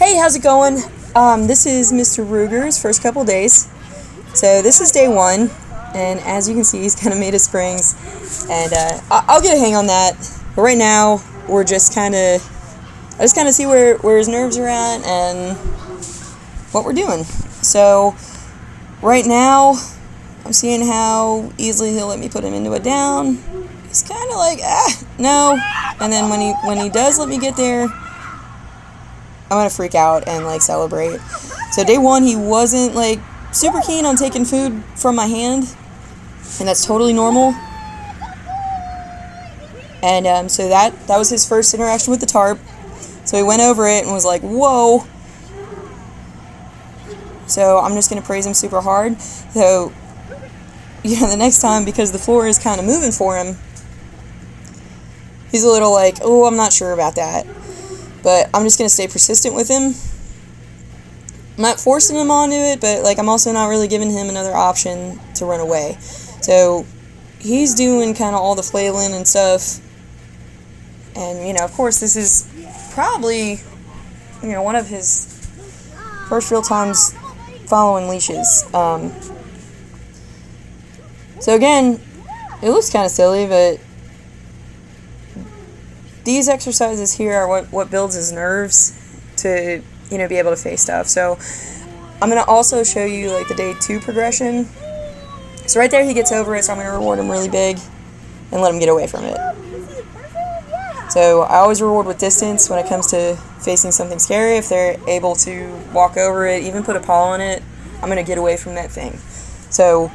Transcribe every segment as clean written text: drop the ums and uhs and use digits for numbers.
Hey, how's it going? This is Mr. Ruger's first couple days. So this is day 1, and as you can see, he's kind of made of springs, and I'll get a hang on that. But right now, we're just I just kind of see where his nerves are at and what we're doing. So right now, I'm seeing how easily he'll let me put him into a down. He's kind of like, no. And then when he does let me get there, I'm going to freak out and, celebrate. So day 1, he wasn't, super keen on taking food from my hand. And that's totally normal. And so that was his first interaction with the tarp. So he went over it and was like, whoa. So I'm just going to praise him super hard. So, the next time, because the floor is kind of moving for him, he's a little like, oh, I'm not sure about that. But I'm just going to stay persistent with him. I'm not forcing him onto it, but I'm also not really giving him another option to run away. So he's doing kind of all the flailing and stuff. And, of course, this is probably, one of his first real times following leashes. So again, it looks kind of silly, but these exercises here are what builds his nerves to, be able to face stuff. So I'm going to also show you the day 2 progression. So right there he gets over it, so I'm going to reward him really big and let him get away from it. So I always reward with distance when it comes to facing something scary. If they're able to walk over it, even put a paw on it, I'm going to get away from that thing. So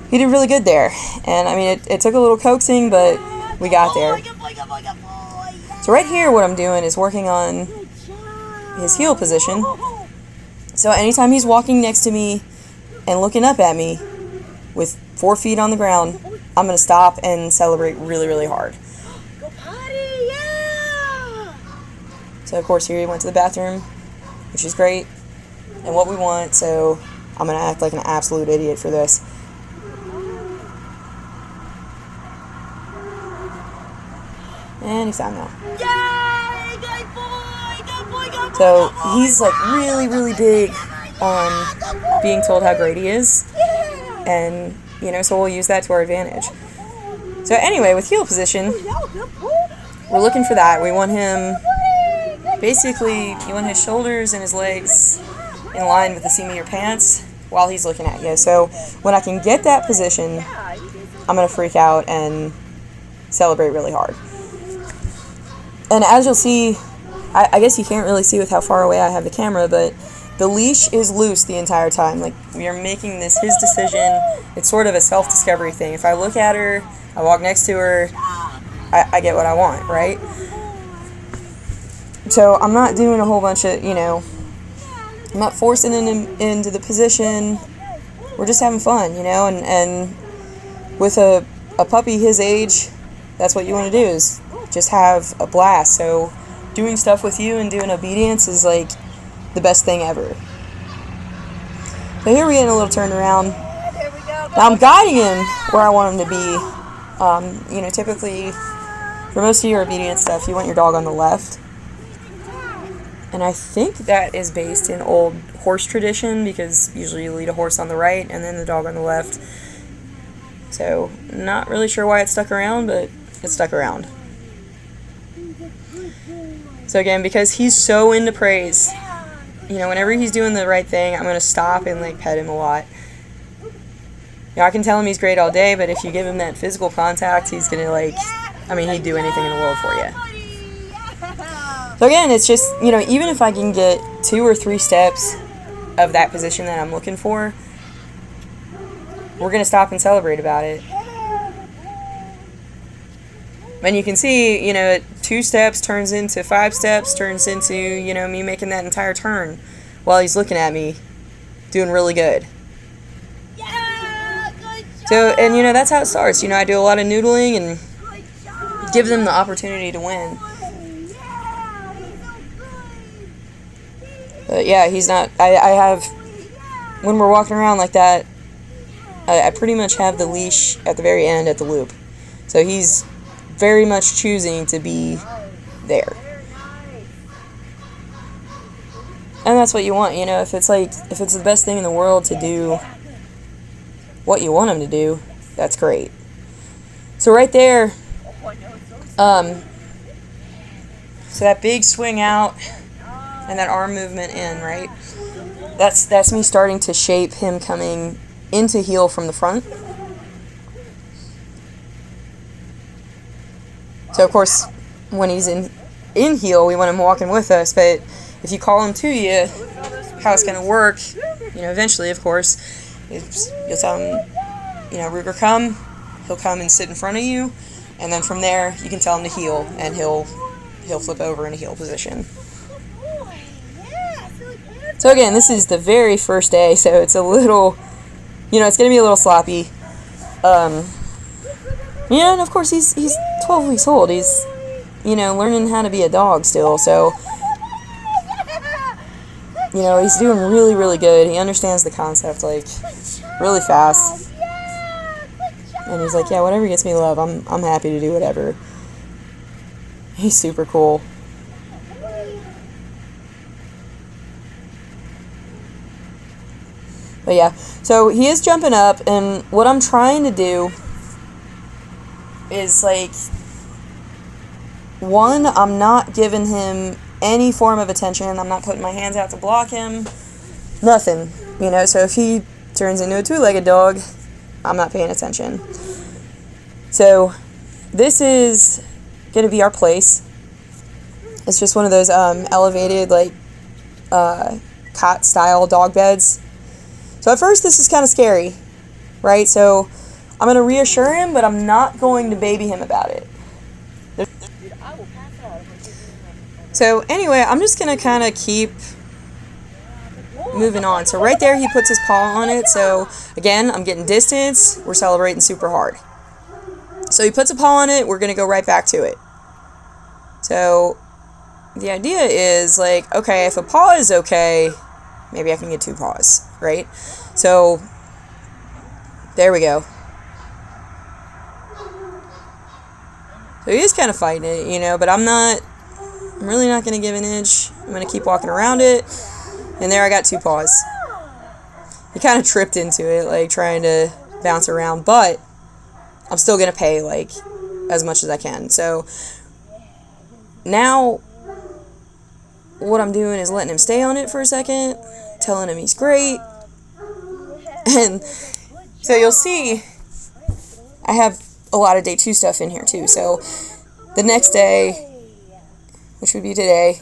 he did really good there. And I mean, it took a little coaxing, but we got there. So right here, what I'm doing is working on his heel position. So anytime he's walking next to me and looking up at me with 4 feet on the ground, I'm going to stop and celebrate really, really hard. So of course here he went to the bathroom, which is great and what we want. So I'm going to act like an absolute idiot for this. And he's down now. Yay! Good boy! Good boy! Good boy! So he's really, really big on being told how great he is. And, so we'll use that to our advantage. So anyway, with heel position, we're looking for that. We want him, basically, you want his shoulders and his legs in line with the seam of your pants while he's looking at you. So when I can get that position, I'm going to freak out and celebrate really hard. And as you'll see, I guess you can't really see with how far away I have the camera, but the leash is loose the entire time. We are making this his decision. It's sort of a self-discovery thing. If I look at her, I walk next to her, I get what I want, right? So I'm not doing a whole bunch of, I'm not forcing him into the position. We're just having fun, and with a puppy his age, that's what you want to do, is just have a blast. So doing stuff with you and doing obedience is the best thing ever. So here we're getting a little turned around. Now I'm guiding him where I want him to be. Typically for most of your obedience stuff, you want your dog on the left. And I think that is based in old horse tradition, because usually you lead a horse on the right and then the dog on the left. So not really sure why it stuck around, but it stuck around. So again, because he's so into praise, whenever he's doing the right thing, I'm going to stop and pet him a lot. I can tell him he's great all day, but if you give him that physical contact, he's going to he'd do anything in the world for you. So again, it's just, even if I can get 2 or 3 steps of that position that I'm looking for, we're going to stop and celebrate about it. And you can see, 2 steps turns into 5 steps, turns into, me making that entire turn while he's looking at me, doing really good. Yeah, good job. So, and that's how it starts. I do a lot of noodling and give them the opportunity to win. But yeah, he's not, I have, when we're walking around like that, I pretty much have the leash at the very end at the loop. So he's very much choosing to be there. And that's what you want, you know, if it's the best thing in the world to do what you want him to do, that's great. So right there, so that big swing out and that arm movement in, right? That's me starting to shape him coming into heel from the front. So of course, when he's in heel, we want him walking with us, but if you call him to you, how it's going to work, you know, eventually, of course, is you'll tell him, you know, Ruger, come. He'll come and sit in front of you, and then from there, you can tell him to heel, and he'll flip over in a heel position. So again, this is the very first day, so it's a little, you know, it's going to be a little sloppy. Yeah, and of course, he's 12 weeks old. He's, you know, learning how to be a dog still, so, you know, he's doing really, really good. He understands the concept, like, really fast. And he's like, yeah, whatever gets me love, I'm happy to do whatever. He's super cool. But yeah, so he is jumping up, and what I'm trying to do is, like, one, I'm not giving him any form of attention. I'm not putting my hands out to block him. Nothing, you know, so if he turns into a two-legged dog, I'm not paying attention. So this is going to be our place. It's just one of those elevated, like, cot-style dog beds. So at first this is kind of scary, right? So I'm going to reassure him, but I'm not going to baby him about it. So anyway, I'm just going to kind of keep moving on. So right there, he puts his paw on it. So again, I'm getting distance. We're celebrating super hard. So he puts a paw on it. We're going to go right back to it. So the idea is, like, okay, if a paw is okay, maybe I can get two paws, right? So there we go. So he is kind of fighting it, you know, but I'm really not going to give an inch. I'm going to keep walking around it. And there I got two paws. He kind of tripped into it, like, trying to bounce around, but I'm still going to pay, like, as much as I can. So now what I'm doing is letting him stay on it for a second, telling him he's great. And so you'll see I have a lot of day 2 stuff in here too. So the next day, which would be today,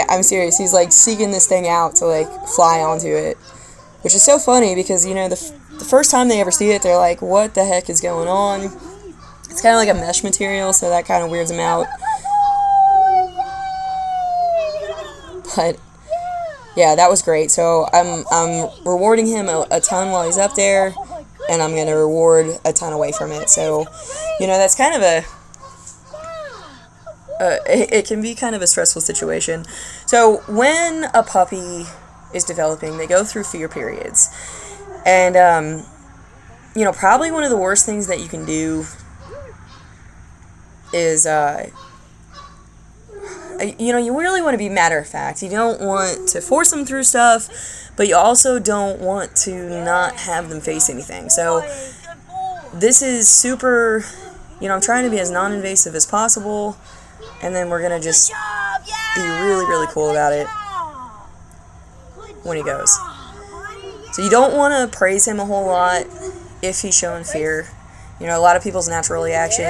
I'm serious, he's, like, seeking this thing out to, like, fly onto it, which is so funny because, you know, the first time they ever see it, they're like, what the heck is going on? It's kind of like a mesh material, so that kind of weirds them out. But yeah, that was great. So I'm rewarding him a ton while he's up there, and I'm going to reward a ton away from it. So, you know, that's kind of it can be kind of a stressful situation. So when a puppy is developing, they go through fear periods. And, you know, probably one of the worst things that you can do is, you know, you really want to be matter of fact. You don't want to force them through stuff, but you also don't want to not have them face anything. So this is super, you know, I'm trying to be as non-invasive as possible, and then we're going to just be really, really cool about it when he goes. So you don't want to praise him a whole lot if he's showing fear. You know, a lot of people's natural reaction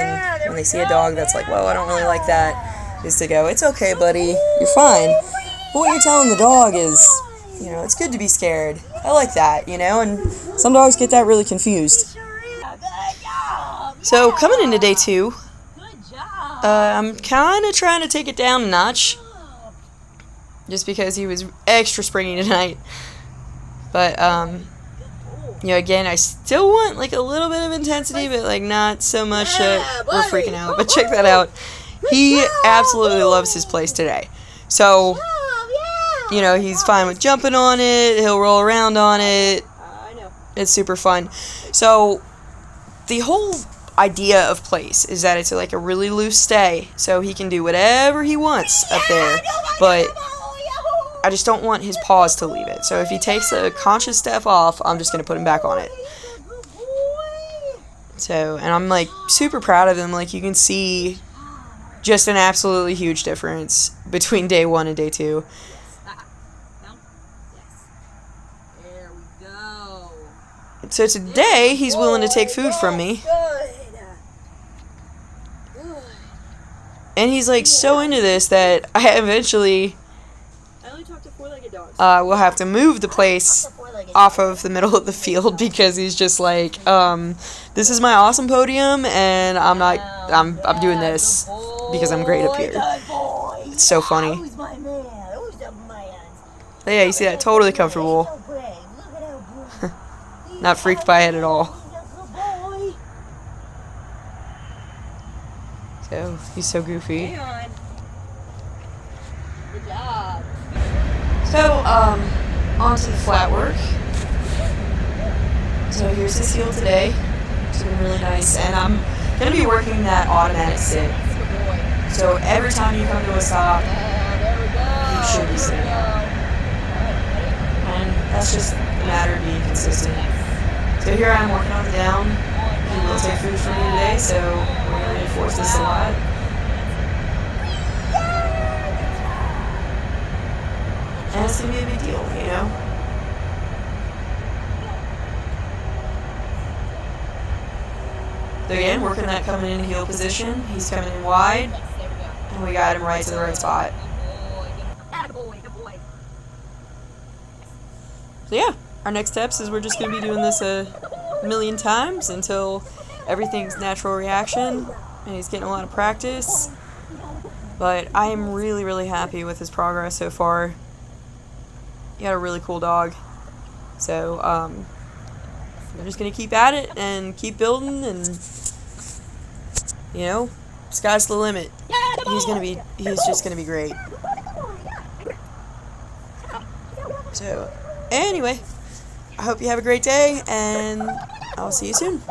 when they see a dog that's like, whoa, I don't really like that, is to go, it's okay, buddy, you're fine. But what you're telling the dog is, you know, it's good to be scared. I like that, you know, and some dogs get that really confused. So coming into day 2, I'm kind of trying to take it down a notch, just because he was extra springy tonight. But, you know, again, I still want, like, a little bit of intensity, but, like, not so much that we're freaking out. But check that out. He absolutely loves his place today. So, you know, he's fine with jumping on it. He'll roll around on it. It's super fun. So, the whole idea of place is that it's, like, a really loose stay. So he can do whatever he wants up there. But I just don't want his paws to leave it. So if he takes a conscious step off, I'm just going to put him back on it. So, and I'm like super proud of him. Like, you can see just an absolutely huge difference between day 1 and day 2. There we go. So today, he's willing to take food from me. And he's like so into this that I eventually will have to move the place off of the middle of the field because he's just like, this is my awesome podium and I'm doing this because I'm great up here. It's so funny. But yeah, you see that? Totally comfortable. Not freaked by it at all. So, he's so goofy. Hang on. Good job. So, on to the flat work. So here's his heel today. It's been really nice. And I'm going to be working that automatic sit. So every time you come to a stop, you should be sitting up. And that's just a matter of being consistent. So here I am working on the down. He will take food from me today, so we're going to reinforce this a lot. And it's going to be a big deal, you know? So again, working that coming in heel position. He's coming in wide. And we got him right to the right spot. So yeah, our next steps is we're just going to be doing this a million times until everything's natural reaction and he's getting a lot of practice. But I am really, really happy with his progress so far. He got a really cool dog. So, I'm just going to keep at it and keep building and, you know, sky's the limit. He's just going to be great. So, anyway, I hope you have a great day and I'll see you soon.